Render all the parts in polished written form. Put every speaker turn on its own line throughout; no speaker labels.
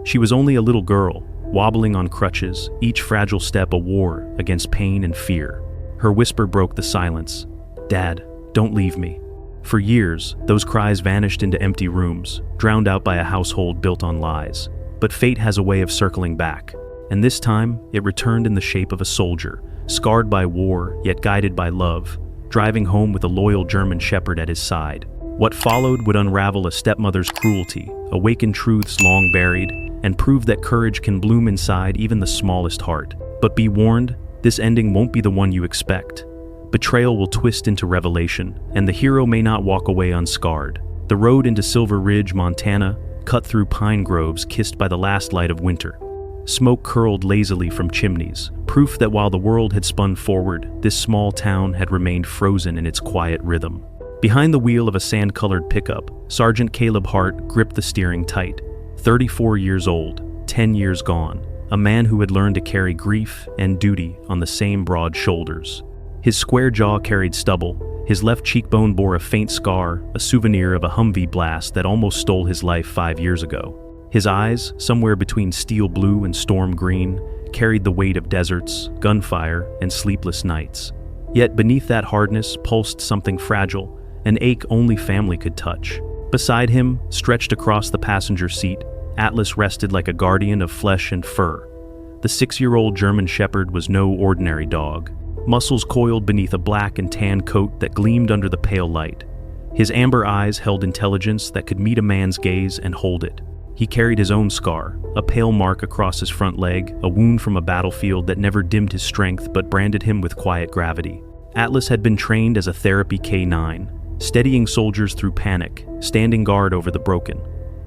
She was only a little girl, wobbling on crutches, each fragile step a war against pain and fear. Her whisper broke the silence. "Dad, don't leave me." For years, those cries vanished into empty rooms, drowned out by a household built on lies. But fate has a way of circling back, and this time it returned in the shape of a soldier, scarred by war yet guided by love, driving home with a loyal German shepherd at his side. What followed would unravel a stepmother's cruelty, awaken truths long buried, and prove that courage can bloom inside even the smallest heart. But be warned, this ending won't be the one you expect. Betrayal will twist into revelation, and the hero may not walk away unscarred. The road into Silver Ridge, Montana, cut through pine groves kissed by the last light of winter. Smoke curled lazily from chimneys, proof that while the world had spun forward, this small town had remained frozen in its quiet rhythm. Behind the wheel of a sand-colored pickup, Sergeant Caleb Hart gripped the steering tight. 34 years old, 10 years gone, a man who had learned to carry grief and duty on the same broad shoulders. His square jaw carried stubble, his left cheekbone bore a faint scar, a souvenir of a Humvee blast that almost stole his life 5 years ago. His eyes, somewhere between steel blue and storm green, carried the weight of deserts, gunfire, and sleepless nights. Yet beneath that hardness pulsed something fragile, an ache only family could touch. Beside him, stretched across the passenger seat, Atlas rested like a guardian of flesh and fur. The 6-year-old German shepherd was no ordinary dog. Muscles coiled beneath a black and tan coat that gleamed under the pale light. His amber eyes held intelligence that could meet a man's gaze and hold it. He carried his own scar, a pale mark across his front leg, a wound from a battlefield that never dimmed his strength but branded him with quiet gravity. Atlas had been trained as a therapy K9, steadying soldiers through panic, standing guard over the broken.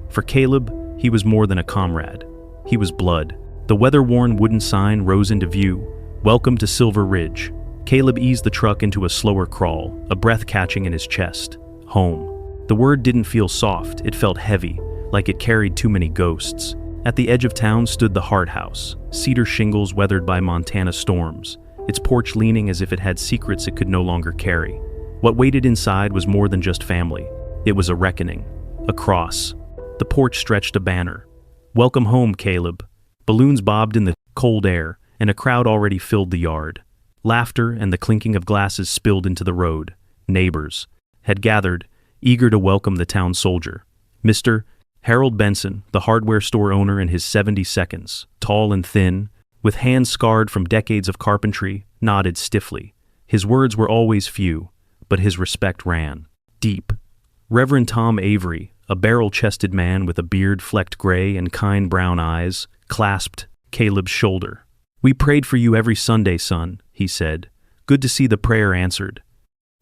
For Caleb, he was more than a comrade. He was blood. The weather-worn wooden sign rose into view. "Welcome to Silver Ridge." Caleb eased the truck into a slower crawl, a breath catching in his chest. Home. The word didn't feel soft, it felt heavy, like it carried too many ghosts. At the edge of town stood the Hart House, cedar shingles weathered by Montana storms, its porch leaning as if it had secrets it could no longer carry. What waited inside was more than just family. It was a reckoning. A cross. The porch stretched a banner. "Welcome home, Caleb." Balloons bobbed in the cold air, and a crowd already filled the yard. Laughter and the clinking of glasses spilled into the road. Neighbors had gathered, eager to welcome the town soldier. Mr. Harold Benson, the hardware store owner in his 70s, tall and thin, with hands scarred from decades of carpentry, nodded stiffly. His words were always few, but his respect ran deep. Reverend Tom Avery, a barrel-chested man with a beard flecked gray and kind brown eyes, clasped Caleb's shoulder. "We prayed for you every Sunday, son," he said. "Good to see the prayer answered."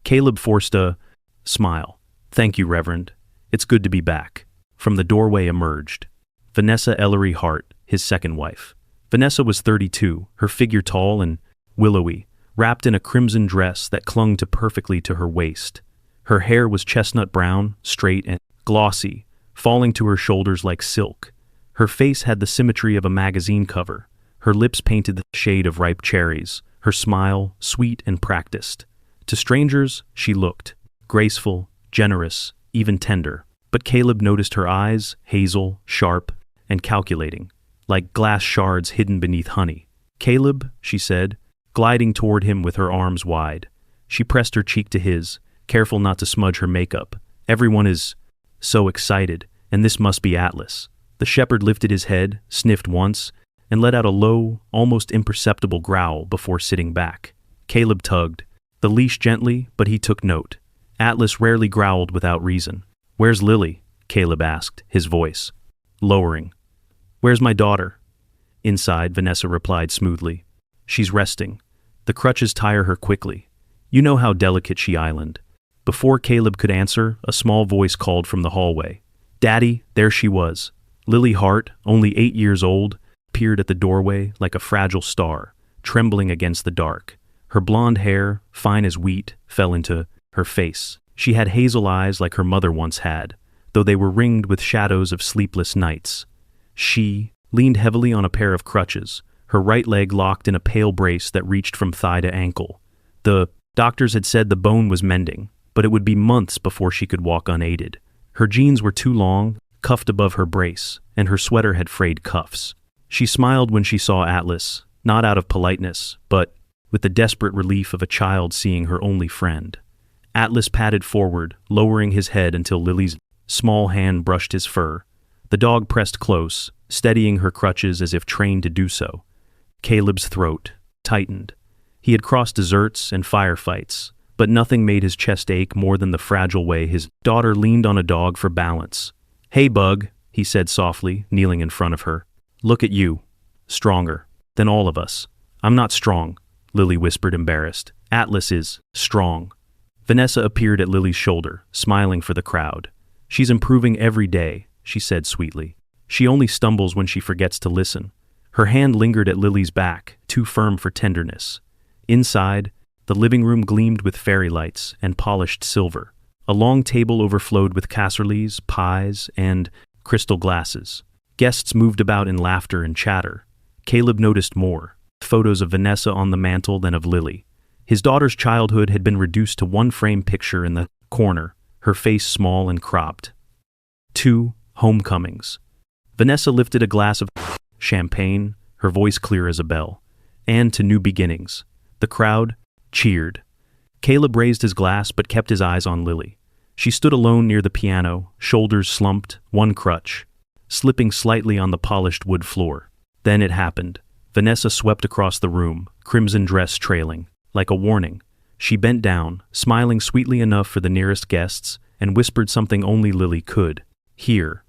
Caleb forced a smile. "Thank you, Reverend. It's good to be back." From the doorway emerged Vanessa Ellery Hart, his second wife. Vanessa was 32, her figure tall and willowy, wrapped in a crimson dress that clung perfectly to her waist. Her hair was chestnut brown, straight and glossy, falling to her shoulders like silk. Her face had the symmetry of a magazine cover, her lips painted the shade of ripe cherries, her smile sweet and practiced. To strangers, she looked graceful, generous, even tender. But Caleb noticed her eyes, hazel, sharp, and calculating, like glass shards hidden beneath honey. "Caleb," she said, gliding toward him with her arms wide. She pressed her cheek to his, careful not to smudge her makeup. "Everyone is so excited, and this must be Atlas." The shepherd lifted his head, sniffed once, and let out a low, almost imperceptible growl before sitting back. Caleb tugged the leash gently, but he took note. Atlas rarely growled without reason. "Where's Lily?" Caleb asked, his voice lowering. "Where's my daughter?" "Inside," Vanessa replied smoothly. "She's resting. The crutches tire her quickly. You know how delicate she island." Before Caleb could answer, a small voice called from the hallway. "Daddy," there she was. Lily Hart, only 8 years old, appeared at the doorway like a fragile star, trembling against the dark. Her blonde hair, fine as wheat, fell into her face. She had hazel eyes like her mother once had, though they were ringed with shadows of sleepless nights. She leaned heavily on a pair of crutches, her right leg locked in a pale brace that reached from thigh to ankle. The doctors had said the bone was mending, but it would be months before she could walk unaided. Her jeans were too long, cuffed above her brace, and her sweater had frayed cuffs. She smiled when she saw Atlas, not out of politeness, but with the desperate relief of a child seeing her only friend. Atlas padded forward, lowering his head until Lily's small hand brushed his fur. The dog pressed close, steadying her crutches as if trained to do so. Caleb's throat tightened. He had crossed deserts and firefights, but nothing made his chest ache more than the fragile way his daughter leaned on a dog for balance. "Hey, Bug," he said softly, kneeling in front of her. "Look at you. Stronger than all of us." "I'm not strong," Lily whispered, embarrassed. "Atlas is strong." Vanessa appeared at Lily's shoulder, smiling for the crowd. "She's improving every day," she said sweetly. "She only stumbles when she forgets to listen." Her hand lingered at Lily's back, too firm for tenderness. Inside, the living room gleamed with fairy lights and polished silver. A long table overflowed with casseroles, pies, and crystal glasses. Guests moved about in laughter and chatter. Caleb noticed more photos of Vanessa on the mantel than of Lily. His daughter's childhood had been reduced to one frame picture in the corner, her face small and cropped. 2 homecomings. Vanessa lifted a glass of champagne, her voice clear as a bell. "And to new beginnings." The crowd cheered. Caleb raised his glass but kept his eyes on Lily. She stood alone near the piano, shoulders slumped, one crutch, slipping slightly on the polished wood floor. Then it happened. Vanessa swept across the room, crimson dress trailing. Like a warning, she bent down, smiling sweetly enough for the nearest guests, and whispered something only Lily could hear.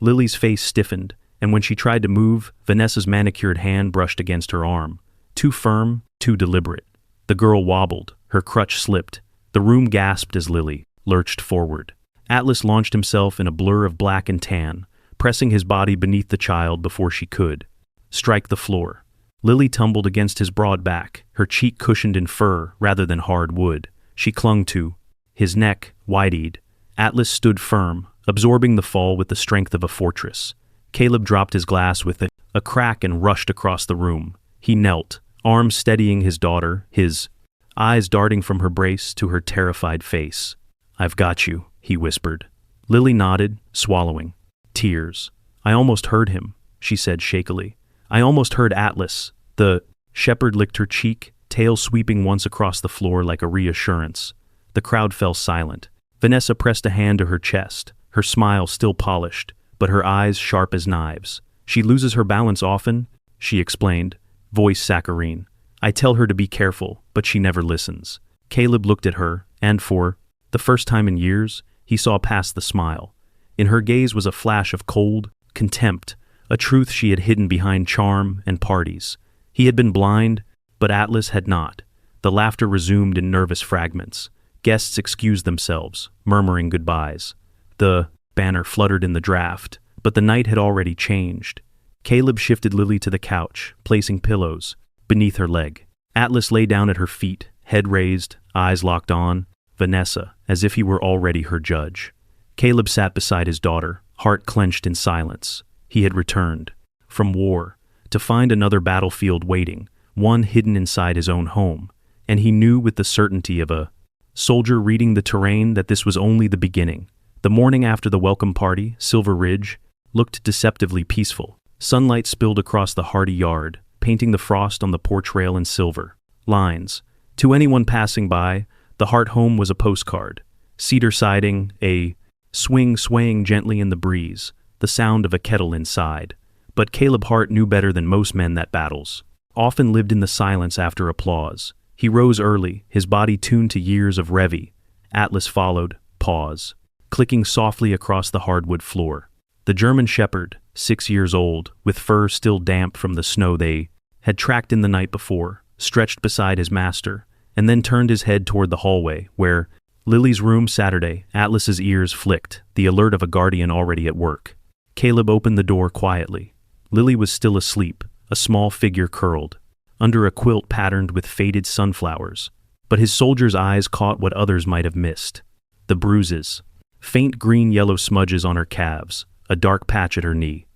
Lily's face stiffened, and when she tried to move, Vanessa's manicured hand brushed against her arm. Too firm, too deliberate. The girl wobbled, her crutch slipped. The room gasped as Lily lurched forward. Atlas launched himself in a blur of black and tan, pressing his body beneath the child before she could strike the floor. Lily tumbled against his broad back, her cheek cushioned in fur rather than hard wood. She clung to his neck, wide-eyed. Atlas stood firm, absorbing the fall with the strength of a fortress. Caleb dropped his glass with a crack and rushed across the room. He knelt, arms steadying his daughter, his eyes darting from her brace to her terrified face. "I've got you," he whispered. Lily nodded, swallowing tears. "I almost heard him," she said shakily. "I almost heard Atlas." The shepherd licked her cheek, tail sweeping once across the floor like a reassurance. The crowd fell silent. Vanessa pressed a hand to her chest, her smile still polished, but her eyes sharp as knives. "She loses her balance often," she explained, voice saccharine. "I tell her to be careful, but she never listens." Caleb looked at her, and for the first time in years, he saw past the smile. In her gaze was a flash of cold contempt, a truth she had hidden behind charm and parties. He had been blind, but Atlas had not. The laughter resumed in nervous fragments. Guests excused themselves, murmuring goodbyes. The banner fluttered in the draft, but the night had already changed. Caleb shifted Lily to the couch, placing pillows beneath her leg. Atlas lay down at her feet, head raised, eyes locked on Vanessa, as if he were already her judge. Caleb sat beside his daughter, heart clenched in silence. He had returned from war to find another battlefield waiting, one hidden inside his own home, and he knew with the certainty of a soldier reading the terrain that this was only the beginning. The morning after the welcome party, Silver Ridge looked deceptively peaceful. Sunlight spilled across the hardy yard, painting the frost on the porch rail in silver lines. To anyone passing by, the Hart home was a postcard. Cedar siding, a swing swaying gently in the breeze, the sound of a kettle inside. But Caleb Hart knew better than most men that battles often lived in the silence after applause. He rose early, his body tuned to years of reveille. Atlas followed, pause, clicking softly across the hardwood floor. The German shepherd, 6 years old, with fur still damp from the snow they had tracked in the night before, stretched beside his master, and then turned his head toward the hallway, where Lily's room Saturday, Atlas's ears flicked, the alert of a guardian already at work. Caleb opened the door quietly. Lily was still asleep, a small figure curled under a quilt patterned with faded sunflowers, but his soldier's eyes caught what others might have missed. The bruises, faint green-yellow smudges on her calves, a dark patch at her knee,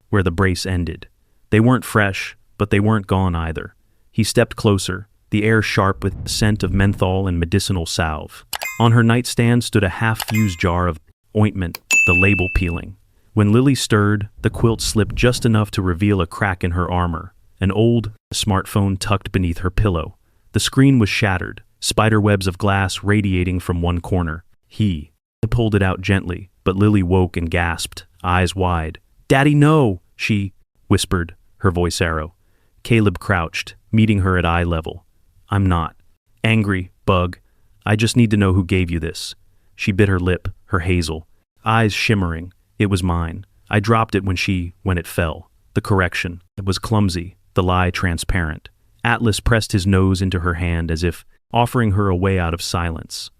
where the brace ended. They weren't fresh, but they weren't gone either. He stepped closer, the air sharp with the scent of menthol and medicinal salve. On her nightstand stood a half-fused jar of ointment, the label peeling. When Lily stirred, the quilt slipped just enough to reveal a crack in her armor, an old smartphone tucked beneath her pillow. The screen was shattered, spider webs of glass radiating from one corner. He pulled it out gently, but Lily woke and gasped, eyes wide. "Daddy, no!" she whispered, her voice arrow. Caleb crouched, meeting her at eye level. "I'm not angry, Bug. I just need to know who gave you this." She bit her lip, her hazel eyes shimmering. "It was mine. I dropped it when it fell." The correction. It was clumsy, the lie transparent. Atlas pressed his nose into her hand as if offering her a way out of silence.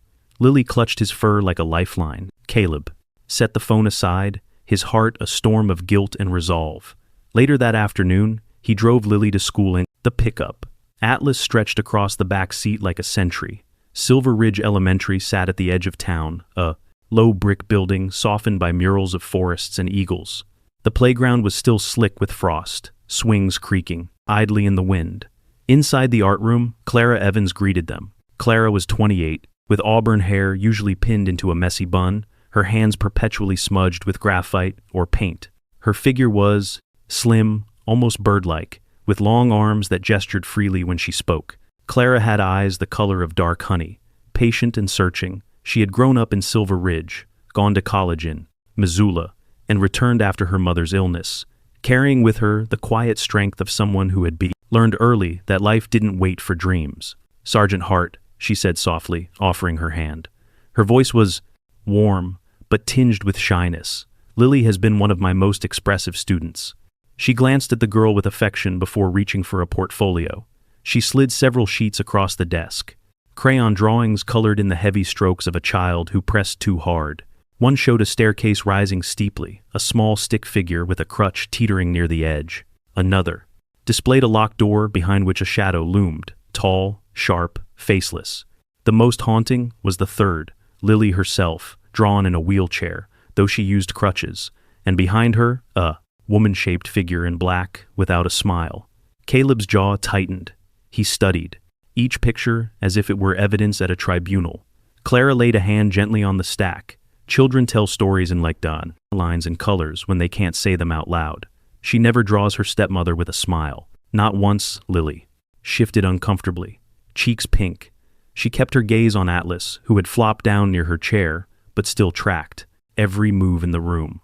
Lily clutched his fur like a lifeline. Caleb set the phone aside, his heart a storm of guilt and resolve. Later that afternoon, he drove Lily to school in the pickup. Atlas stretched across the back seat like a sentry. Silver Ridge Elementary sat at the edge of town, a low brick building softened by murals of forests and eagles. The playground was still slick with frost, swings creaking idly in the wind. Inside the art room, Clara Evans greeted them. Clara was 28, with auburn hair usually pinned into a messy bun, her hands perpetually smudged with graphite or paint. Her figure was slim, almost bird-like, with long arms that gestured freely when she spoke. Clara had eyes the color of dark honey, patient and searching. She had grown up in Silver Ridge, gone to college in Missoula, and returned after her mother's illness, carrying with her the quiet strength of someone who had learned early that life didn't wait for dreams. "Sergeant Hart," she said softly, offering her hand. Her voice was warm, but tinged with shyness. "Lily has been one of my most expressive students." She glanced at the girl with affection before reaching for a portfolio. She slid several sheets across the desk. Crayon drawings colored in the heavy strokes of a child who pressed too hard. One showed a staircase rising steeply, a small stick figure with a crutch teetering near the edge. Another displayed a locked door behind which a shadow loomed, tall, sharp, faceless. The most haunting was the third, Lily herself, drawn in a wheelchair, though she used crutches, and behind her, a woman-shaped figure in black, without a smile. Caleb's jaw tightened. He studied, each picture as if it were evidence at a tribunal. Clara laid a hand gently on the stack. Children tell stories in lines and colors when they can't say them out loud. She never draws her stepmother with a smile. Not once, Lily shifted uncomfortably, cheeks pink. She kept her gaze on Atlas, who had flopped down near her chair, but still tracked every move in the room.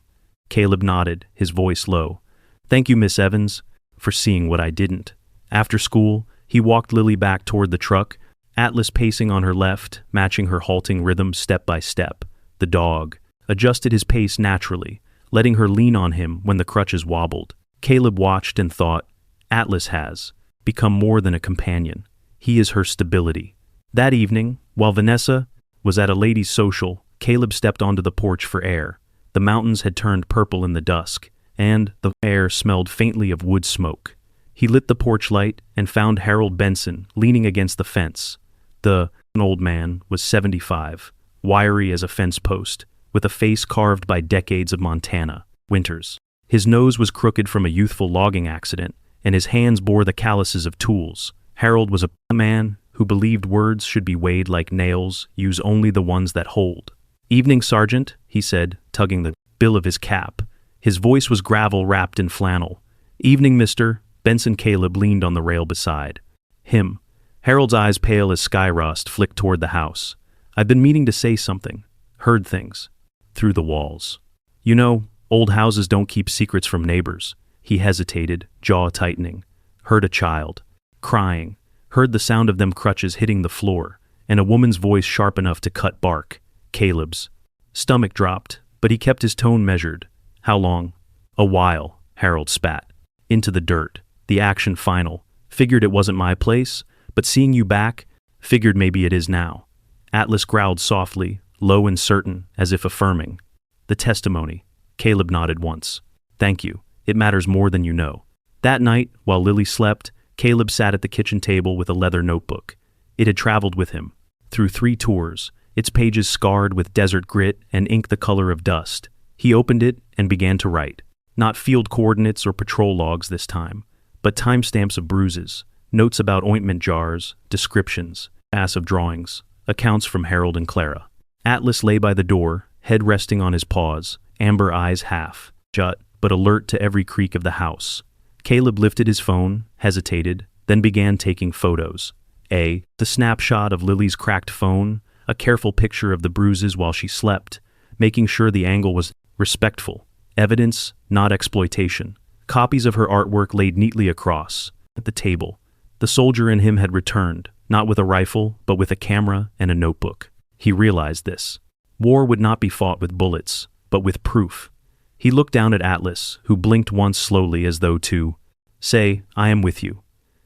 Caleb nodded, his voice low. "Thank you, Miss Evans, for seeing what I didn't." After school, he walked Lily back toward the truck, Atlas pacing on her left, matching her halting rhythm step by step. The dog adjusted his pace naturally, letting her lean on him when the crutches wobbled. Caleb watched and thought, Atlas has become more than a companion. He is her stability. That evening, while Vanessa was at a ladies' social, Caleb stepped onto the porch for air. The mountains had turned purple in the dusk, and the air smelled faintly of wood smoke. He lit the porch light and found Harold Benson leaning against the fence. The old man was 75, wiry as a fence post, with a face carved by decades of Montana winters. His nose was crooked from a youthful logging accident, and his hands bore the calluses of tools. Harold was a man who believed words should be weighed like nails, use only the ones that hold. "Evening, Sergeant," he said, tugging the bill of his cap. His voice was gravel wrapped in flannel. "Evening, mister." Benson Caleb leaned on the rail beside him. Harold's eyes, pale as sky rust, flicked toward the house. "I've been meaning to say something. Heard things. Through the walls. You know, old houses don't keep secrets from neighbors." He hesitated, jaw tightening. Heard a child crying. Heard the sound of them crutches hitting the floor, and a woman's voice sharp enough to cut bark. Caleb's stomach dropped, but he kept his tone measured. "How long?" "A while," Harold spat. "Into the dirt. The action final. Figured it wasn't my place, but seeing you back, figured maybe it is now." Atlas growled softly, low and certain, as if affirming. "The testimony." Caleb nodded once. "Thank you. It matters more than you know." That night, while Lily slept, Caleb sat at the kitchen table with a leather notebook. It had traveled with him through 3 tours, its pages scarred with desert grit and ink the color of dust. He opened it and began to write. Not field coordinates or patrol logs this time, but timestamps of bruises, notes about ointment jars, descriptions, massive drawings, accounts from Harold and Clara. Atlas lay by the door, head resting on his paws, amber eyes half shut, but alert to every creak of the house. Caleb lifted his phone, hesitated, then began taking photos. The snapshot of Lily's cracked phone, a careful picture of the bruises while she slept, making sure the angle was respectful. Evidence, not exploitation. Copies of her artwork laid neatly across the table. The soldier in him had returned, not with a rifle, but with a camera and a notebook. He realized this. War would not be fought with bullets, but with proof. He looked down at Atlas, who blinked once slowly as though to say, "I am with you."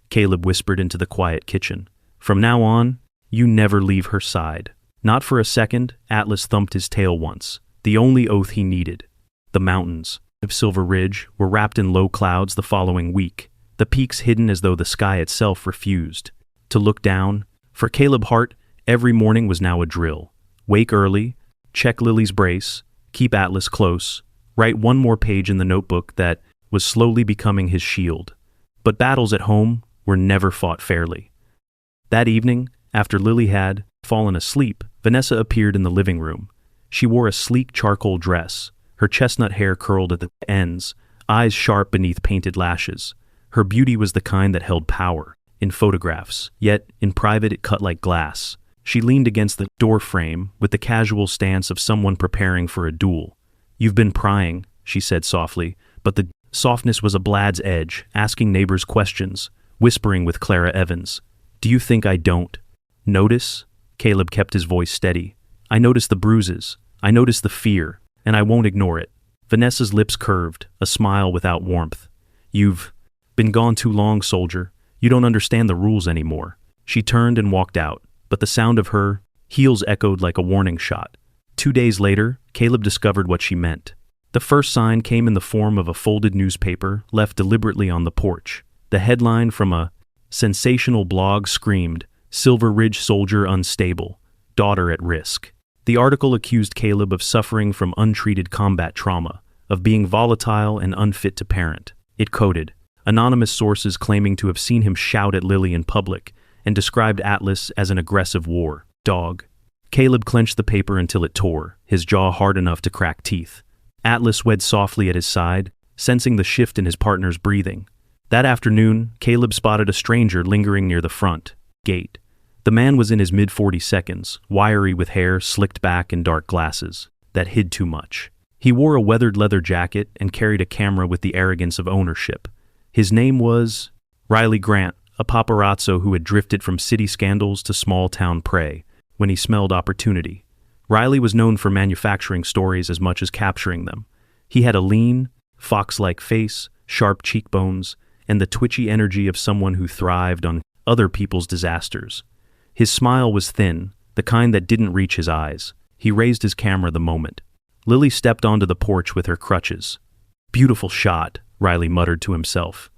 Caleb whispered into the quiet kitchen. "From now on, you never leave her side." Not for a second, Atlas thumped his tail once, the only oath he needed. The mountains of Silver Ridge were wrapped in low clouds the following week, the peaks hidden as though the sky itself refused to look down. For Caleb Hart, every morning was now a drill. Wake early, check Lily's brace, keep Atlas close, write one more page in the notebook that was slowly becoming his shield. But battles at home were never fought fairly. That evening, after Lily had fallen asleep, Vanessa appeared in the living room. She wore a sleek charcoal dress, her chestnut hair curled at the ends, eyes sharp beneath painted lashes. Her beauty was the kind that held power in photographs, yet in private it cut like glass. She leaned against the door frame with the casual stance of someone preparing for a duel. "You've been prying," she said softly, but the softness was a blad's edge, asking neighbors questions, whispering with Clara Evans. "Do you think I don't notice?" Caleb kept his voice steady. "I notice the bruises, I notice the fear, and I won't ignore it." Vanessa's lips curved, a smile without warmth. "You've been gone too long, soldier. You don't understand the rules anymore." She turned and walked out, but the sound of her heels echoed like a warning shot. 2 days later, Caleb discovered what she meant. The first sign came in the form of a folded newspaper left deliberately on the porch. The headline from a sensational blog screamed, "Silver Ridge Soldier Unstable, Daughter at Risk." The article accused Caleb of suffering from untreated combat trauma, of being volatile and unfit to parent. It quoted anonymous sources claiming to have seen him shout at Lily in public and described Atlas as an aggressive war dog. Caleb clenched the paper until it tore, his jaw hard enough to crack teeth. Atlas wed softly at his side, sensing the shift in his partner's breathing. That afternoon, Caleb spotted a stranger lingering near the front gate. The man was in his mid-40s, wiry with hair slicked back and dark glasses that hid too much. He wore a weathered leather jacket and carried a camera with the arrogance of ownership. His name was Riley Grant, a paparazzo who had drifted from city scandals to small-town prey when he smelled opportunity. Riley was known for manufacturing stories as much as capturing them. He had a lean, fox-like face, sharp cheekbones, and the twitchy energy of someone who thrived on other people's disasters. His smile was thin, the kind that didn't reach his eyes. He raised his camera the moment. Lily stepped onto the porch with her crutches. "Beautiful shot," Riley muttered to himself.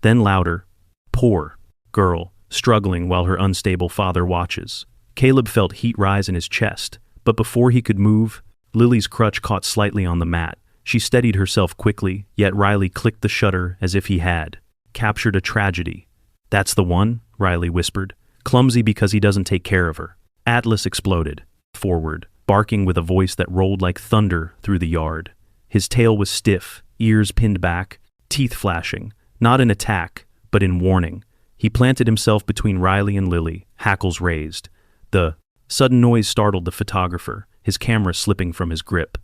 Then louder, "Poor girl, struggling while her unstable father watches." Caleb felt heat rise in his chest, but before he could move, Lily's crutch caught slightly on the mat. She steadied herself quickly, yet Riley clicked the shutter as if he had captured a tragedy. "That's the one," Riley whispered. "Clumsy because he doesn't take care of her." Atlas exploded forward, barking with a voice that rolled like thunder through the yard. His tail was stiff, ears pinned back, teeth flashing, not in attack, but in warning. He planted himself between Riley and Lily, hackles raised. The sudden noise startled the photographer, his camera slipping from his grip.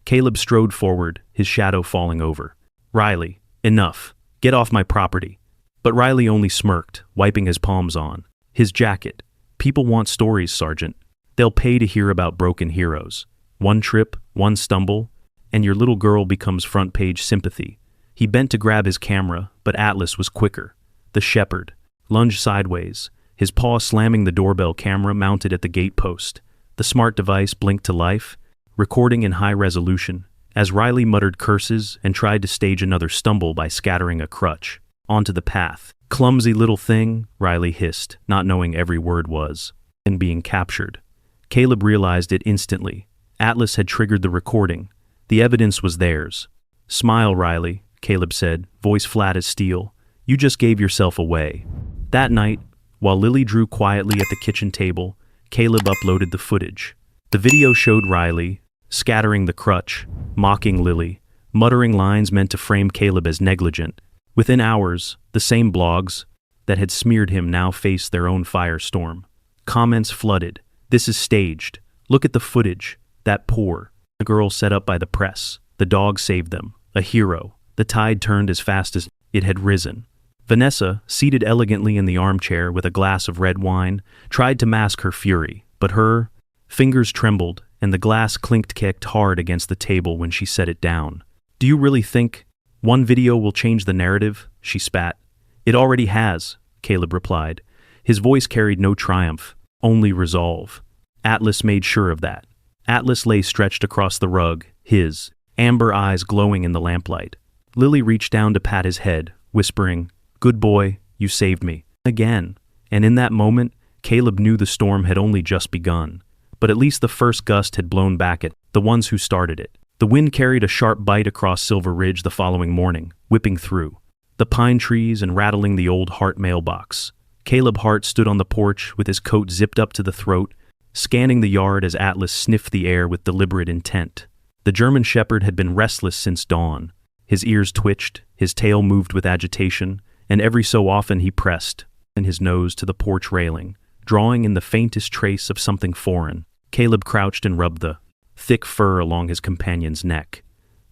Caleb strode forward, his shadow falling over. "Riley, enough. Get off my property." But Riley only smirked, wiping his palms on his jacket. "People want stories, Sergeant. They'll pay to hear about broken heroes. One trip, one stumble, and your little girl becomes front-page sympathy." He bent to grab his camera, but Atlas was quicker. The shepherd lunged sideways, his paw slamming the doorbell camera mounted at the gate post. The smart device blinked to life, recording in high resolution, as Riley muttered curses and tried to stage another stumble by scattering a crutch onto the path. "Clumsy little thing," Riley hissed, not knowing every word was, and being captured. Caleb realized it instantly. Atlas had triggered the recording. The evidence was theirs. "Smile, Riley," Caleb said, voice flat as steel. "You just gave yourself away." That night, while Lily drew quietly at the kitchen table, Caleb uploaded the footage. The video showed Riley, scattering the crutch, mocking Lily, muttering lines meant to frame Caleb as negligent. Within hours, the same blogs that had smeared him now faced their own firestorm. Comments flooded. "This is staged. Look at the footage. That poor." The girl set up by the press. The dog saved them. A hero. The tide turned as fast as it had risen. Vanessa, seated elegantly in the armchair with a glass of red wine, tried to mask her fury, but her fingers trembled, and the glass kicked hard against the table when she set it down. "Do you really think one video will change the narrative?" she spat. "It already has," Caleb replied. His voice carried no triumph, only resolve. Atlas made sure of that. Atlas lay stretched across the rug, his amber eyes glowing in the lamplight. Lily reached down to pat his head, whispering, "Good boy, you saved me." Again. And in that moment, Caleb knew the storm had only just begun. But at least the first gust had blown back at the ones who started it. The wind carried a sharp bite across Silver Ridge the following morning, whipping through the pine trees and rattling the old Hart mailbox. Caleb Hart stood on the porch with his coat zipped up to the throat, scanning the yard as Atlas sniffed the air with deliberate intent. The German shepherd had been restless since dawn. His ears twitched, his tail moved with agitation, and every so often he pressed his nose to the porch railing, drawing in the faintest trace of something foreign. Caleb crouched and rubbed the thick fur along his companion's neck.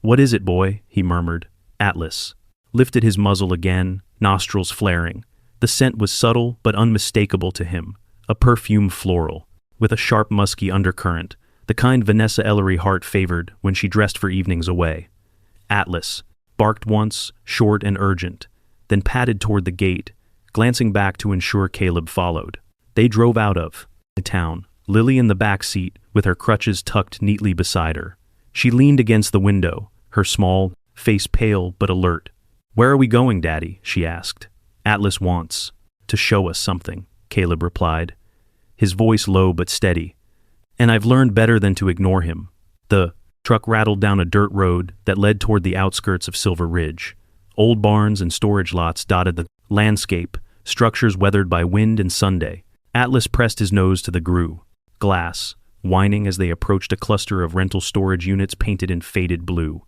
"What is it, boy?" he murmured. Atlas lifted his muzzle again, nostrils flaring. The scent was subtle but unmistakable to him, a perfume floral, with a sharp musky undercurrent, the kind Vanessa Ellery Hart favored when she dressed for evenings away. Atlas barked once, short and urgent, then padded toward the gate, glancing back to ensure Caleb followed. They drove out of the town, Lily in the back seat with her crutches tucked neatly beside her. She leaned against the window, her small face pale but alert. "Where are we going, Daddy?" she asked. "Atlas wants to show us something," Caleb replied, his voice low but steady. "And I've learned better than to ignore him." The truck rattled down a dirt road that led toward the outskirts of Silver Ridge. Old barns and storage lots dotted the landscape, structures weathered by wind and Sunday. Atlas pressed his nose to the glass, whining as they approached a cluster of rental storage units painted in faded blue.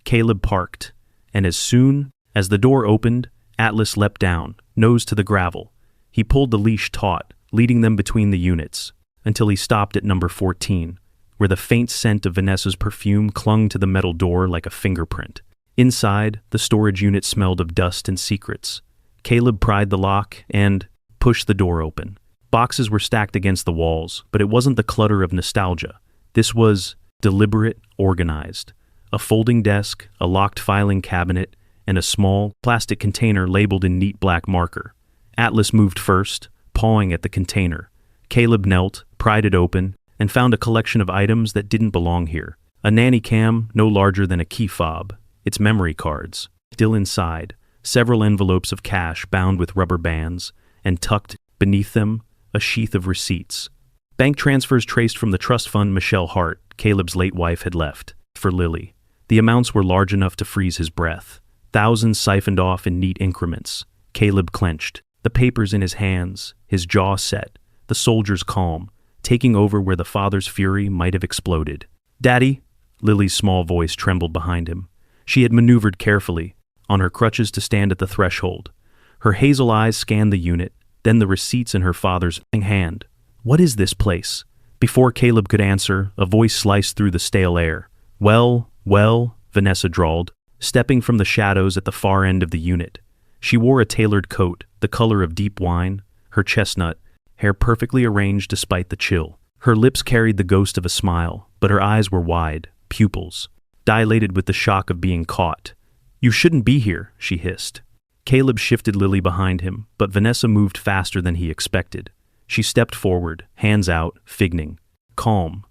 Caleb parked, and as soon as the door opened, Atlas leapt down, nose to the gravel. He pulled the leash taut, leading them between the units, until he stopped at number 14, where the faint scent of Vanessa's perfume clung to the metal door like a fingerprint. Inside, the storage unit smelled of dust and secrets. Caleb pried the lock and pushed the door open. Boxes were stacked against the walls, but it wasn't the clutter of nostalgia. This was deliberate, organized. A folding desk, a locked filing cabinet, and a small plastic container labeled in neat black marker. Atlas moved first, pawing at the container. Caleb knelt, pried it open, and found a collection of items that didn't belong here. A nanny cam no larger than a key fob, its memory cards. Still inside, several envelopes of cash bound with rubber bands, and tucked beneath them, a sheath of receipts. Bank transfers traced from the trust fund Michelle Hart, Caleb's late wife, had left for Lily. The amounts were large enough to freeze his breath. Thousands siphoned off in neat increments. Caleb clenched, the papers in his hands, his jaw set, the soldier's calm, taking over where the father's fury might have exploded. "Daddy?" Lily's small voice trembled behind him. She had maneuvered carefully, on her crutches to stand at the threshold. Her hazel eyes scanned the unit, then the receipts in her father's hand. "What is this place?" Before Caleb could answer, a voice sliced through the stale air. Well, Vanessa drawled, stepping from the shadows at the far end of the unit. She wore a tailored coat, the color of deep wine, her chestnut hair perfectly arranged despite the chill. Her lips carried the ghost of a smile, but her eyes were wide, pupils dilated with the shock of being caught. "You shouldn't be here," she hissed. Caleb shifted Lily behind him, but Vanessa moved faster than he expected. She stepped forward, hands out, figning. Calm.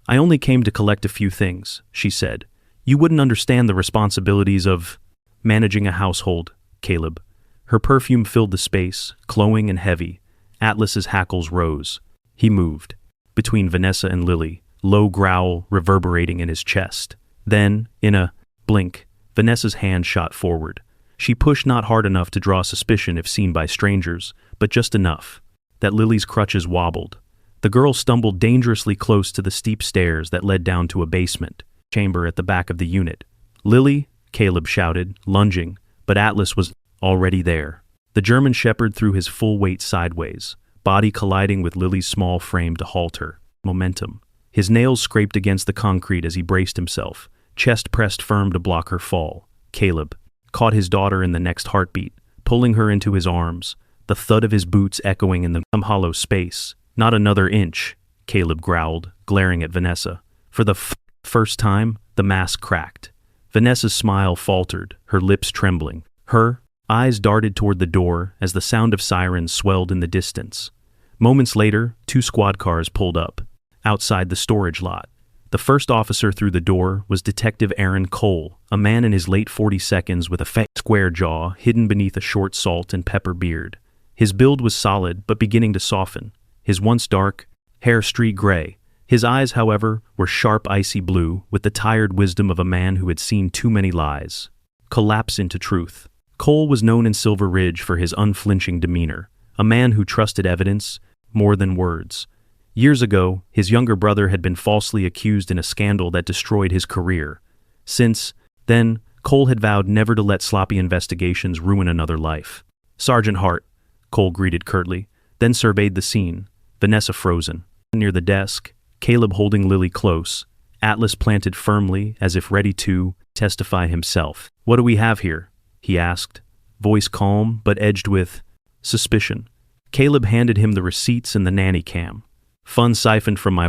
"I only came to collect a few things," she said. "You wouldn't understand the responsibilities of managing a household, Caleb." Her perfume filled the space, cloying and heavy. Atlas's hackles rose. He moved between Vanessa and Lily, low growl reverberating in his chest. Then, in a blink, Vanessa's hand shot forward. She pushed not hard enough to draw suspicion if seen by strangers, but just enough that Lily's crutches wobbled. The girl stumbled dangerously close to the steep stairs that led down to a basement chamber at the back of the unit. "Lily," Caleb shouted, lunging, but Atlas was already there. The German shepherd threw his full weight sideways, body colliding with Lily's small frame to halt her. Momentum. His nails scraped against the concrete as he braced himself, chest pressed firm to block her fall. Caleb caught his daughter in the next heartbeat, pulling her into his arms, the thud of his boots echoing in the hollow space. "Not another inch," Caleb growled, glaring at Vanessa. For the first time, the mask cracked. Vanessa's smile faltered, her lips trembling. Her eyes darted toward the door as the sound of sirens swelled in the distance. Moments later, 2 squad cars pulled up, outside the storage lot. The first officer through the door was Detective Aaron Cole, a man in his late 40s with a fat square jaw hidden beneath a short salt and pepper beard. His build was solid but beginning to soften, his once dark hair streaked gray. His eyes, however, were sharp icy blue, with the tired wisdom of a man who had seen too many lies collapse into truth. Cole was known in Silver Ridge for his unflinching demeanor, a man who trusted evidence more than words. Years ago, his younger brother had been falsely accused in a scandal that destroyed his career. Since then, Cole had vowed never to let sloppy investigations ruin another life. "Sergeant Hart," Cole greeted curtly, then surveyed the scene. Vanessa frozen. Near the desk, Caleb holding Lily close, Atlas planted firmly as if ready to testify himself. "What do we have here?" he asked, voice calm but edged with suspicion. Caleb handed him the receipts and the nanny cam. "Funds siphoned from my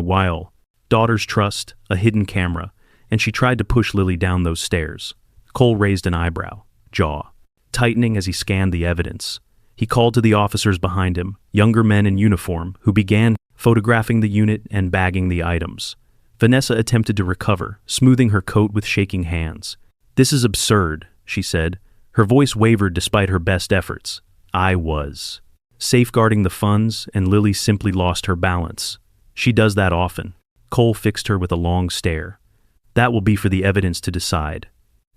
daughter's trust, a hidden camera," and she tried to push Lily down those stairs. Cole raised an eyebrow, jaw tightening as he scanned the evidence. He called to the officers behind him, younger men in uniform, who began photographing the unit and bagging the items. Vanessa attempted to recover, smoothing her coat with shaking hands. "This is absurd," she said. Her voice wavered despite her best efforts. "I was safeguarding the funds, and Lily simply lost her balance. She does that often." Cole fixed her with a long stare. "That will be for the evidence to decide."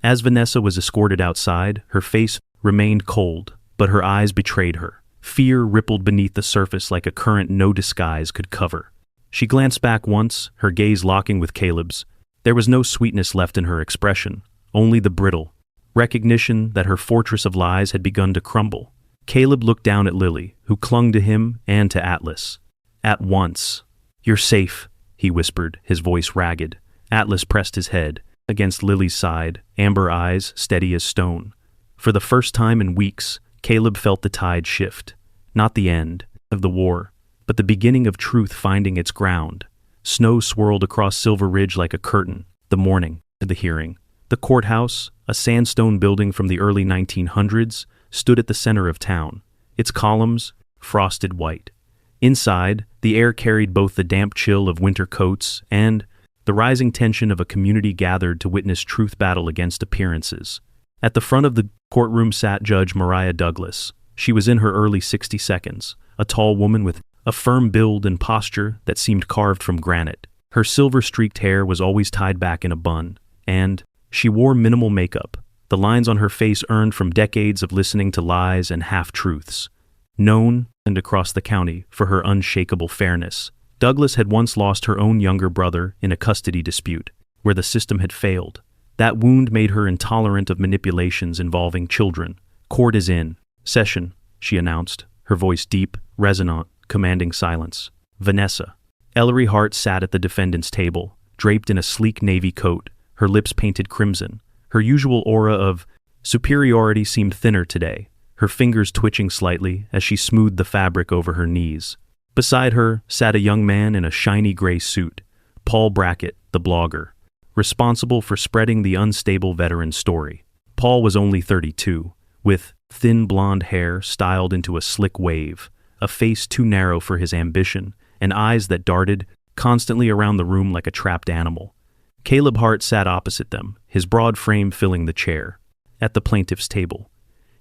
As Vanessa was escorted outside, her face remained cold, but her eyes betrayed her. Fear rippled beneath the surface like a current no disguise could cover. She glanced back once, her gaze locking with Caleb's. There was no sweetness left in her expression, only the brittle recognition that her fortress of lies had begun to crumble. Caleb looked down at Lily, who clung to him and to Atlas. At once. "You're safe," he whispered, his voice ragged. Atlas pressed his head against Lily's side, amber eyes steady as stone. For the first time in weeks, Caleb felt the tide shift. Not the end of the war, but the beginning of truth finding its ground. Snow swirled across Silver Ridge like a curtain. The morning of the hearing. The courthouse, a sandstone building from the early 1900s, stood at the center of town, its columns frosted white. Inside, the air carried both the damp chill of winter coats and the rising tension of a community gathered to witness truth battle against appearances. At the front of the courtroom sat Judge Mariah Douglas. She was in her early 60s, a tall woman with a firm build and posture that seemed carved from granite. Her silver-streaked hair was always tied back in a bun, and she wore minimal makeup, the lines on her face earned from decades of listening to lies and half-truths. Known and across the county for her unshakable fairness, Douglas had once lost her own younger brother in a custody dispute, where the system had failed. That wound made her intolerant of manipulations involving children. "Court is in session," she announced, her voice deep, resonant, commanding silence. Vanessa. Ellery Hart sat at the defendant's table, draped in a sleek navy coat, her lips painted crimson. Her usual aura of superiority seemed thinner today, her fingers twitching slightly as she smoothed the fabric over her knees. Beside her sat a young man in a shiny gray suit, Paul Brackett, the blogger, responsible for spreading the unstable veteran's story. Paul was only 32, with thin blonde hair styled into a slick wave, a face too narrow for his ambition, and eyes that darted constantly around the room like a trapped animal. Caleb Hart sat opposite them, his broad frame filling the chair. At the plaintiff's table,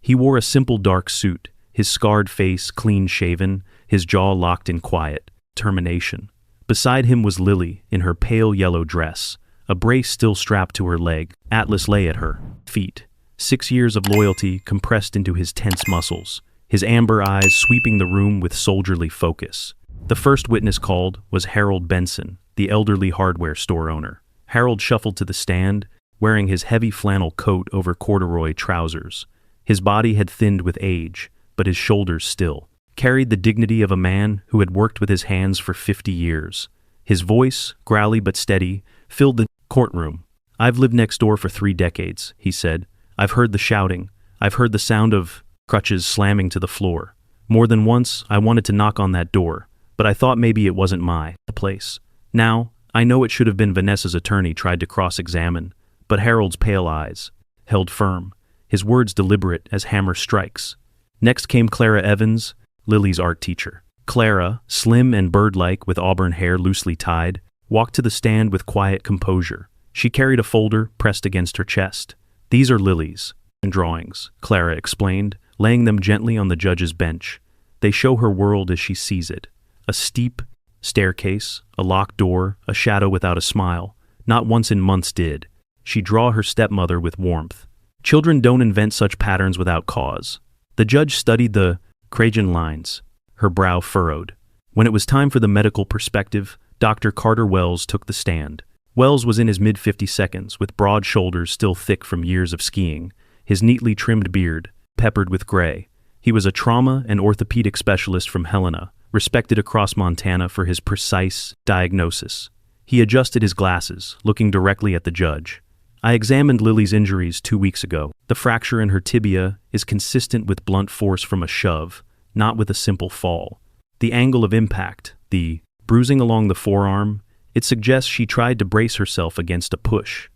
he wore a simple dark suit, his scarred face clean-shaven, his jaw locked in quiet determination. Beside him was Lily, in her pale yellow dress, a brace still strapped to her leg. Atlas lay at her feet, 6 years of loyalty compressed into his tense muscles, his amber eyes sweeping the room with soldierly focus. The first witness called was Harold Benson, the elderly hardware store owner. Harold shuffled to the stand, wearing his heavy flannel coat over corduroy trousers. His body had thinned with age, but his shoulders still carried the dignity of a man who had worked with his hands for 50 years. His voice, growly but steady, filled the courtroom. "I've lived next door for 3 decades," he said. "I've heard the shouting. I've heard the sound of crutches slamming to the floor. More than once, I wanted to knock on that door, but I thought maybe it wasn't my place. Now, I know it should have been." Vanessa's attorney tried to cross-examine, but Harold's pale eyes held firm, his words deliberate as hammer strikes. Next came Clara Evans, Lily's art teacher. Clara, slim and bird-like with auburn hair loosely tied, walked to the stand with quiet composure. She carried a folder pressed against her chest. "These are Lily's drawings," Clara explained, laying them gently on the judge's bench. "They show her world as she sees it. A steep staircase, a locked door, a shadow without a smile. Not once in months did she draw her stepmother with warmth. Children don't invent such patterns without cause." The judge studied the Crajan lines, her brow furrowed. When it was time for the medical perspective, Dr. Carter Wells took the stand. Wells was in his mid-52s, with broad shoulders still thick from years of skiing, his neatly trimmed beard peppered with gray. He was a trauma and orthopedic specialist from Helena, respected across Montana for his precise diagnosis. He adjusted his glasses, looking directly at the judge. "I examined Lily's injuries 2 weeks ago. The fracture in her tibia is consistent with blunt force from a shove, not with a simple fall. The angle of impact, the bruising along the forearm, it suggests she tried to brace herself against a push."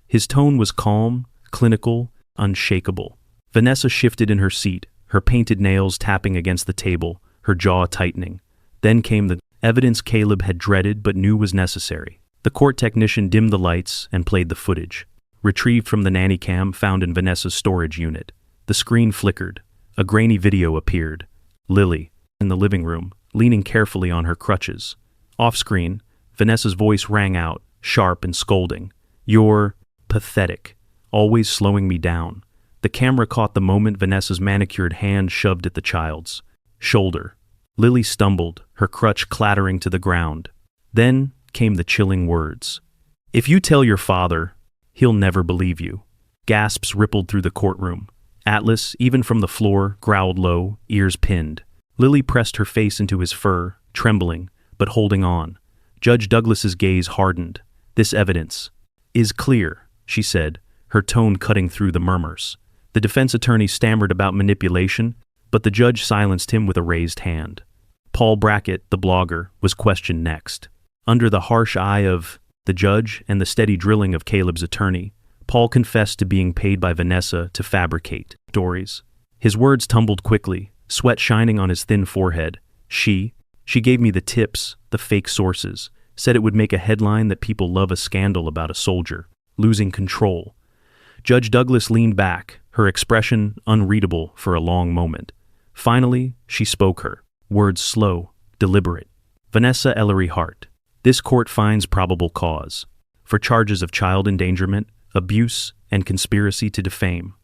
His tone was calm, clinical, unshakable. Vanessa shifted in her seat, her painted nails tapping against the table, her jaw tightening. Then came the evidence Caleb had dreaded but knew was necessary. The court technician dimmed the lights and played the footage, retrieved from the nanny cam found in Vanessa's storage unit. The screen flickered. A grainy video appeared. Lily, in the living room, leaning carefully on her crutches. Off-screen, Vanessa's voice rang out, sharp and scolding. "You're pathetic, always slowing me down." The camera caught the moment Vanessa's manicured hand shoved at the child's shoulder. Lily stumbled, her crutch clattering to the ground. Then came the chilling words. "If you tell your father, he'll never believe you." Gasps rippled through the courtroom. Atlas, even from the floor, growled low, ears pinned. Lily pressed her face into his fur, trembling, but holding on. Judge Douglas's gaze hardened. "This evidence is clear," she said, her tone cutting through the murmurs. The defense attorney stammered about manipulation, but the judge silenced him with a raised hand. Paul Brackett, the blogger, was questioned next. Under the harsh eye of the judge and the steady drilling of Caleb's attorney, Paul confessed to being paid by Vanessa to fabricate stories. His words tumbled quickly, sweat shining on his thin forehead. She gave me the tips, the fake sources, said it would make a headline that people love a scandal about a soldier losing control. Judge Douglas leaned back, her expression unreadable for a long moment. Finally, she spoke her words slow, deliberate. "Vanessa Ellery Hart, this court finds probable cause for charges of child endangerment, abuse, and conspiracy to defame.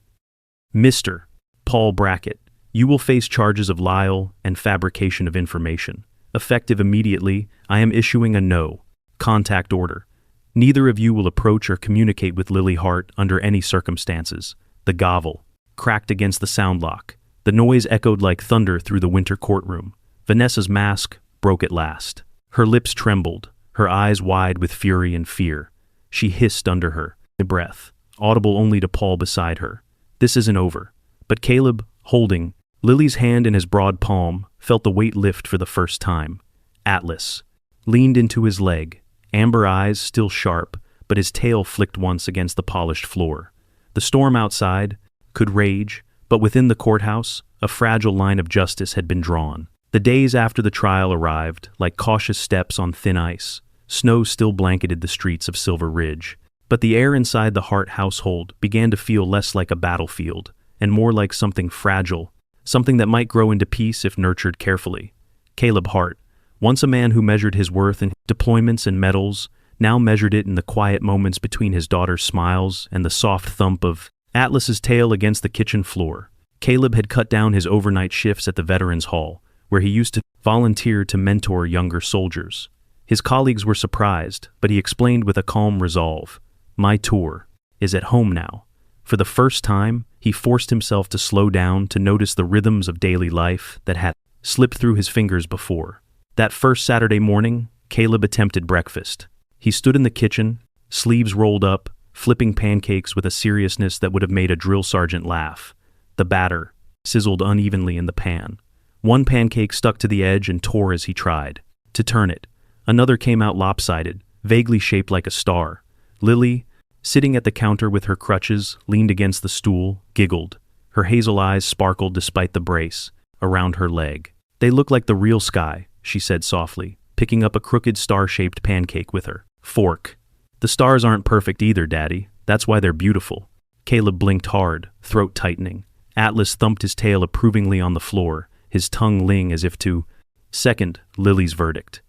Mr. Paul Brackett, you will face charges of libel and fabrication of information. Effective immediately, I am issuing a no contact order. Neither of you will approach or communicate with Lily Hart under any circumstances." The gavel cracked against the sound lock. The noise echoed like thunder through the winter courtroom. Vanessa's mask broke at last. Her lips trembled, her eyes wide with fury and fear. She hissed under her breath, audible only to Paul beside her. "This isn't over." But Caleb, holding Lily's hand in his broad palm, felt the weight lift for the first time. Atlas leaned into his leg, amber eyes still sharp, but his tail flicked once against the polished floor. The storm outside could rage, but within the courthouse, a fragile line of justice had been drawn. The days after the trial arrived, like cautious steps on thin ice. Snow still blanketed the streets of Silver Ridge, but the air inside the Hart household began to feel less like a battlefield, and more like something fragile, something that might grow into peace if nurtured carefully. Caleb Hart, once a man who measured his worth in deployments and medals, now measured it in the quiet moments between his daughter's smiles and the soft thump of Atlas's tail against the kitchen floor. Caleb had cut down his overnight shifts at the Veterans Hall, where he used to volunteer to mentor younger soldiers. His colleagues were surprised, but he explained with a calm resolve, "My tour is at home now. For the first time, he forced himself to slow down to notice the rhythms of daily life that had slipped through his fingers before. That first Saturday morning, Caleb attempted breakfast. He stood in the kitchen, sleeves rolled up, flipping pancakes with a seriousness that would have made a drill sergeant laugh. The batter sizzled unevenly in the pan. One pancake stuck to the edge and tore as he tried to turn it. Another came out lopsided, vaguely shaped like a star. Lily, sitting at the counter with her crutches, leaned against the stool, giggled. Her hazel eyes sparkled despite the brace around her leg. "They look like the real sky," she said softly, picking up a crooked star-shaped pancake with her fork. "The stars aren't perfect either, Daddy. That's why they're beautiful." Caleb blinked hard, throat tightening. Atlas thumped his tail approvingly on the floor, his tongue ling as if to second Lily's verdict.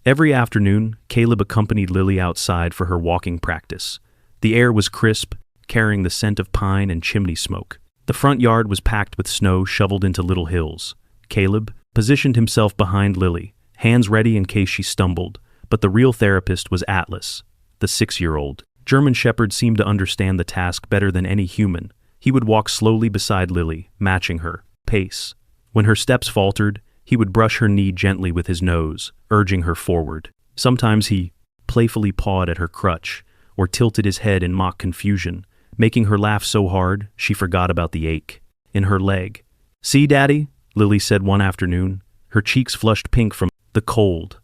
Every afternoon, Caleb accompanied Lily outside for her walking practice. The air was crisp, carrying the scent of pine and chimney smoke. The front yard was packed with snow shoveled into little hills. Caleb positioned himself behind Lily, hands ready in case she stumbled, but the real therapist was Atlas, the 6-year-old. German Shepherd seemed to understand the task better than any human. He would walk slowly beside Lily, matching her pace. When her steps faltered, he would brush her knee gently with his nose, urging her forward. Sometimes he playfully pawed at her crutch, or tilted his head in mock confusion, making her laugh so hard she forgot about the ache in her leg. "See, Daddy?" Lily said one afternoon, her cheeks flushed pink from the cold.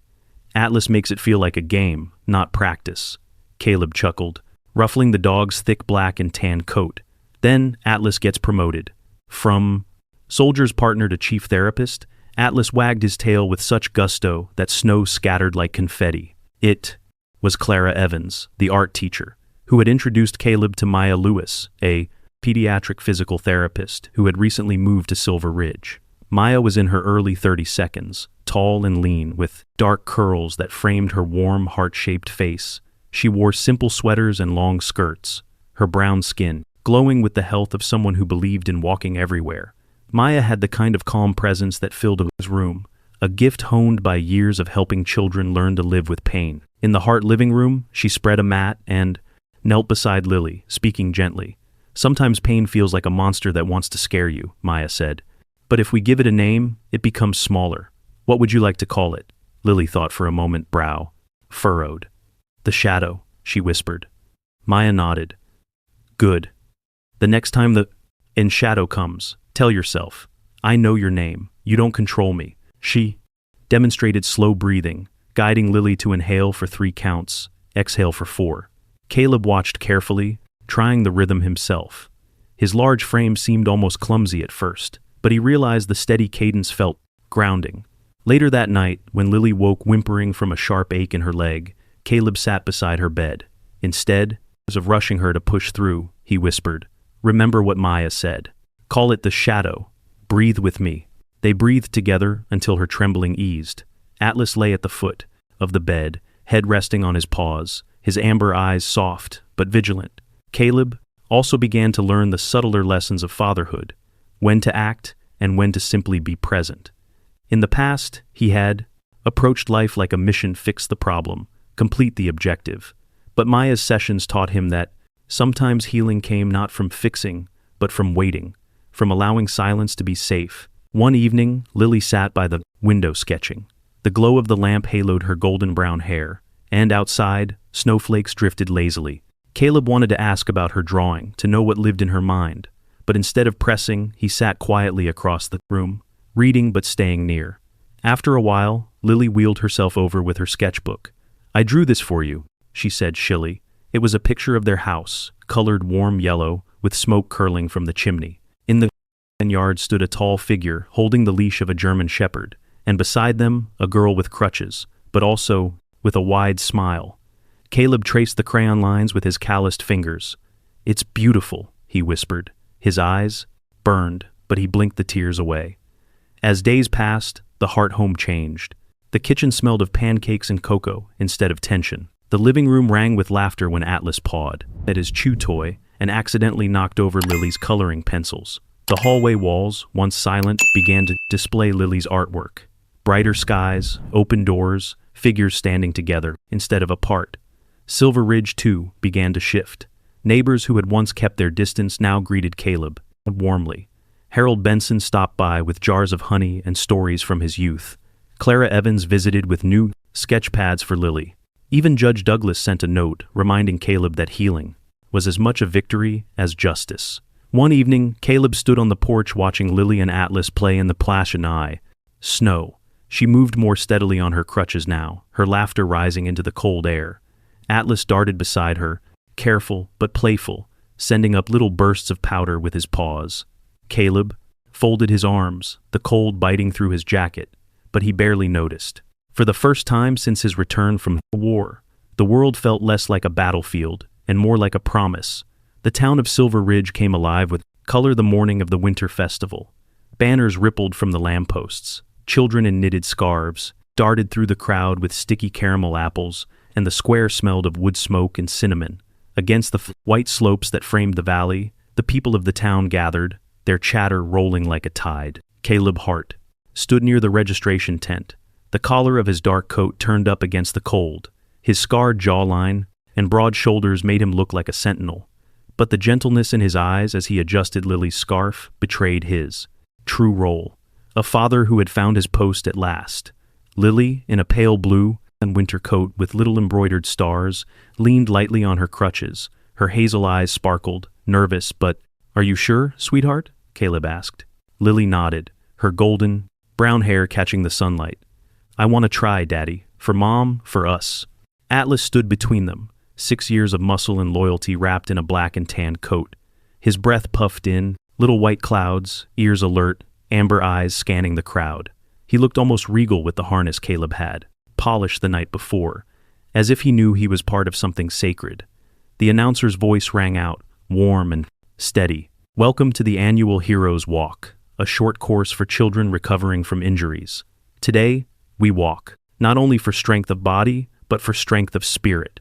"Atlas makes it feel like a game, not practice." Caleb chuckled, ruffling the dog's thick black and tan coat. Then Atlas gets promoted. From soldier's partner to chief therapist, Atlas wagged his tail with such gusto that snow scattered like confetti. It was Clara Evans, the art teacher, who had introduced Caleb to Maya Lewis, a pediatric physical therapist who had recently moved to Silver Ridge. Maya was in her early 30s, tall and lean, with dark curls that framed her warm, heart-shaped face. She wore simple sweaters and long skirts, her brown skin glowing with the health of someone who believed in walking everywhere. Maya had the kind of calm presence that filled his room, a gift honed by years of helping children learn to live with pain. In the Heart living room, she spread a mat and knelt beside Lily, speaking gently. "Sometimes pain feels like a monster that wants to scare you," Maya said. "But if we give it a name, it becomes smaller. What would you like to call it?" Lily thought for a moment, brow furrowed. "The shadow," she whispered. Maya nodded. "Good. The next time the shadow comes, tell yourself, 'I know your name. You don't control me.'" She demonstrated slow breathing, guiding Lily to inhale for 3 counts, exhale for 4. Caleb watched carefully, trying the rhythm himself. His large frame seemed almost clumsy at first, but he realized the steady cadence felt grounding. Later that night, when Lily woke whimpering from a sharp ache in her leg, Caleb sat beside her bed. Instead of rushing her to push through, he whispered, "Remember what Maya said. Call it the shadow. Breathe with me." They breathed together until her trembling eased. Atlas lay at the foot of the bed, head resting on his paws, his amber eyes soft but vigilant. Caleb also began to learn the subtler lessons of fatherhood, when to act and when to simply be present. In the past, he had approached life like a mission: fix the problem, complete the objective. But Maya's sessions taught him that sometimes healing came not from fixing, but from waiting, from allowing silence to be safe. One evening, Lily sat by the window sketching. The glow of the lamp haloed her golden brown hair, and outside, snowflakes drifted lazily. Caleb wanted to ask about her drawing, to know what lived in her mind, but instead of pressing, he sat quietly across the room, reading but staying near. After a while, Lily wheeled herself over with her sketchbook. "I drew this for you," she said shilly. It was a picture of their house, colored warm yellow, with smoke curling from the chimney. In the yard stood a tall figure holding the leash of a German Shepherd, and beside them, a girl with crutches, but also with a wide smile. Caleb traced the crayon lines with his calloused fingers. "It's beautiful," he whispered. His eyes burned, but he blinked the tears away. As days passed, the Heart home changed. The kitchen smelled of pancakes and cocoa instead of tension. The living room rang with laughter when Atlas pawed at his chew toy and accidentally knocked over Lily's coloring pencils. The hallway walls, once silent, began to display Lily's artwork. Brighter skies, open doors, figures standing together instead of apart. Silver Ridge, too, began to shift. Neighbors who had once kept their distance now greeted Caleb warmly. Harold Benson stopped by with jars of honey and stories from his youth. Clara Evans visited with new sketch pads for Lily. Even Judge Douglas sent a note reminding Caleb that healing was as much a victory as justice. One evening, Caleb stood on the porch watching Lily and Atlas play in the Plashanai snow. She moved more steadily on her crutches now, her laughter rising into the cold air. Atlas darted beside her, careful but playful, sending up little bursts of powder with his paws. Caleb folded his arms, the cold biting through his jacket, but he barely noticed. For the first time since his return from war, the world felt less like a battlefield and more like a promise. The town of Silver Ridge came alive with color the morning of the winter festival. Banners rippled from the lampposts. Children in knitted scarves darted through the crowd with sticky caramel apples, and the square smelled of wood smoke and cinnamon. Against the white slopes that framed the valley, the people of the town gathered, their chatter rolling like a tide. Caleb Hart stood near the registration tent, the collar of his dark coat turned up against the cold. His scarred jawline and broad shoulders made him look like a sentinel, but the gentleness in his eyes as he adjusted Lily's scarf betrayed his true role. A father who had found his post at last. Lily, in a pale blue and winter coat with little embroidered stars, leaned lightly on her crutches. Her hazel eyes sparkled, nervous, but, "Are you sure, sweetheart?" Caleb asked. Lily nodded, her golden, brown hair catching the sunlight. "I want to try, Daddy. For Mom, for us." Atlas stood between them, 6 years of muscle and loyalty wrapped in a black and tan coat. His breath puffed in, little white clouds, ears alert, amber eyes scanning the crowd. He looked almost regal with the harness Caleb had, polished the night before, as if he knew he was part of something sacred. The announcer's voice rang out, warm and steady. "Welcome to the annual Heroes Walk, a short course for children recovering from injuries. Today, we walk, not only for strength of body, but for strength of spirit."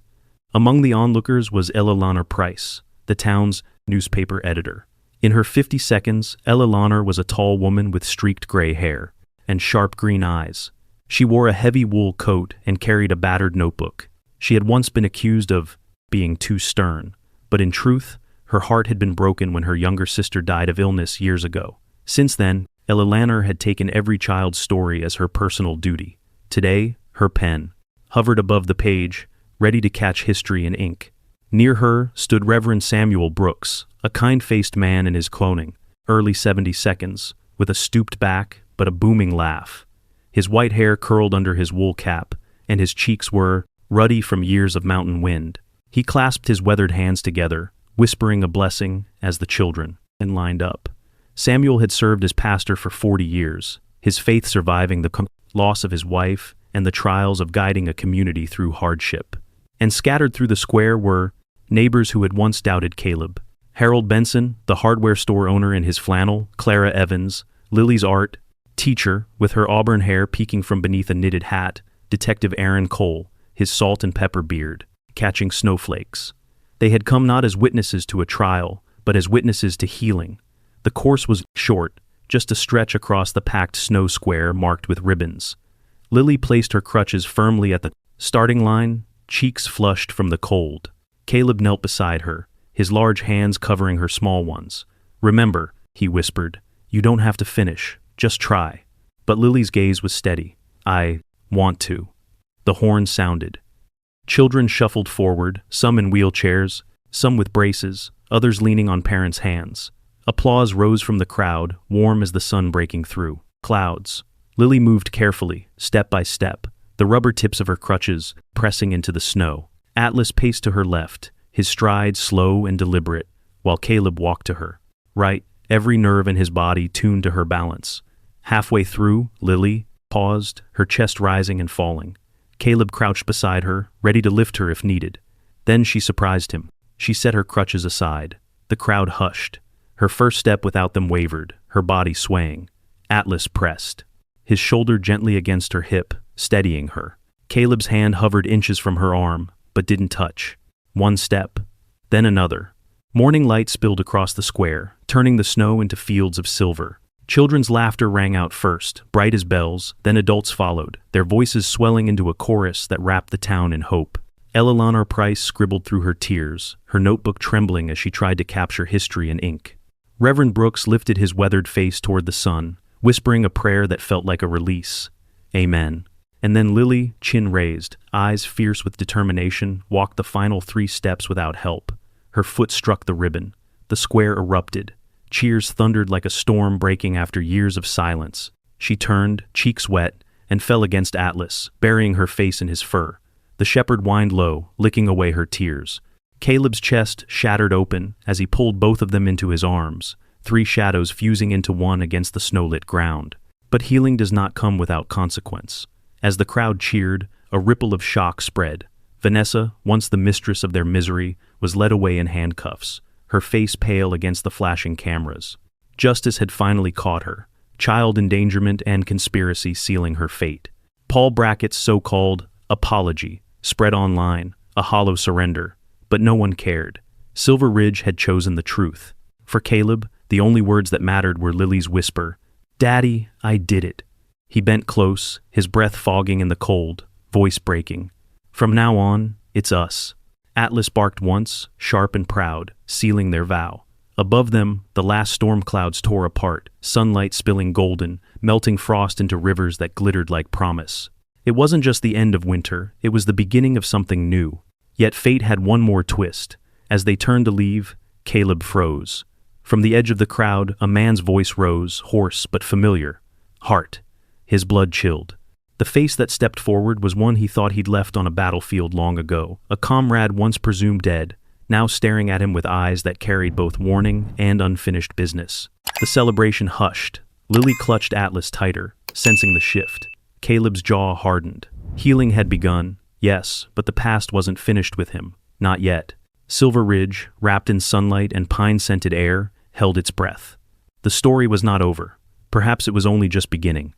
Among the onlookers was Ella Launer Price, the town's newspaper editor. In her 50 seconds, Ella Launer was a tall woman with streaked gray hair and sharp green eyes. She wore a heavy wool coat and carried a battered notebook. She had once been accused of being too stern, but in truth, her heart had been broken when her younger sister died of illness years ago. Since then, Ella Launer had taken every child's story as her personal duty. Today, her pen hovered above the page, ready to catch history in ink. Near her stood Reverend Samuel Brooks, a kind-faced man in his cloning, early 70 seconds, with a stooped back but a booming laugh. His white hair curled under his wool cap, and his cheeks were ruddy from years of mountain wind. He clasped his weathered hands together, whispering a blessing as the children lined up. Samuel had served as pastor for 40 years, his faith surviving the loss of his wife and the trials of guiding a community through hardship. And scattered through the square were neighbors who had once doubted Caleb. Harold Benson, the hardware store owner in his flannel, Clara Evans, Lily's art teacher with her auburn hair peeking from beneath a knitted hat, Detective Aaron Cole, his salt and pepper beard, catching snowflakes. They had come not as witnesses to a trial, but as witnesses to healing. The course was short, just a stretch across the packed snow square marked with ribbons. Lily placed her crutches firmly at the starting line, cheeks flushed from the cold. Caleb knelt beside her, his large hands covering her small ones. "Remember," he whispered, "you don't have to finish, just try." But Lily's gaze was steady. "I want to." The horn sounded. Children shuffled forward, some in wheelchairs, some with braces, others leaning on parents' hands. Applause rose from the crowd, warm as the sun breaking through clouds. Lily moved carefully, step by step, the rubber tips of her crutches pressing into the snow. Atlas paced to her left, his stride slow and deliberate, while Caleb walked to her right, every nerve in his body tuned to her balance. Halfway through, Lily paused, her chest rising and falling. Caleb crouched beside her, ready to lift her if needed. Then she surprised him. She set her crutches aside. The crowd hushed. Her first step without them wavered, her body swaying. Atlas pressed, his shoulder gently against her hip, steadying her. Caleb's hand hovered inches from her arm, but didn't touch. One step, then another. Morning light spilled across the square, turning the snow into fields of silver. Children's laughter rang out first, bright as bells, then adults followed, their voices swelling into a chorus that wrapped the town in hope. Eleanor Price scribbled through her tears, her notebook trembling as she tried to capture history in ink. Reverend Brooks lifted his weathered face toward the sun, whispering a prayer that felt like a release. Amen. And then Lily, chin raised, eyes fierce with determination, walked the final 3 steps without help. Her foot struck the ribbon. The square erupted. Cheers thundered like a storm breaking after years of silence. She turned, cheeks wet, and fell against Atlas, burying her face in his fur. The shepherd whined low, licking away her tears. Caleb's chest shattered open as he pulled both of them into his arms, 3 shadows fusing into one against the snow-lit ground. But healing does not come without consequence. As the crowd cheered, a ripple of shock spread. Vanessa, once the mistress of their misery, was led away in handcuffs, her face pale against the flashing cameras. Justice had finally caught her, child endangerment and conspiracy sealing her fate. Paul Brackett's so-called apology spread online, a hollow surrender, but no one cared. Silver Ridge had chosen the truth. For Caleb, the only words that mattered were Lily's whisper, "Daddy, I did it." He bent close, his breath fogging in the cold, voice breaking. "From now on, it's us." Atlas barked once, sharp and proud, sealing their vow. Above them, the last storm clouds tore apart, sunlight spilling golden, melting frost into rivers that glittered like promise. It wasn't just the end of winter, it was the beginning of something new. Yet fate had one more twist. As they turned to leave, Caleb froze. From the edge of the crowd, a man's voice rose, hoarse but familiar. Hart. His blood chilled. The face that stepped forward was one he thought he'd left on a battlefield long ago, a comrade once presumed dead, now staring at him with eyes that carried both warning and unfinished business. The celebration hushed. Lily clutched Atlas tighter, sensing the shift. Caleb's jaw hardened. Healing had begun, yes, but the past wasn't finished with him. Not yet. Silver Ridge, wrapped in sunlight and pine-scented air, held its breath. The story was not over. Perhaps it was only just beginning.